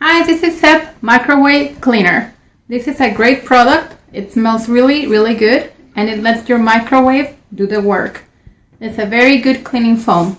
Hi, this is SEP Microwave Cleaner. This is a great product. It smells really good and it lets your microwave do the work. It's a very good cleaning foam.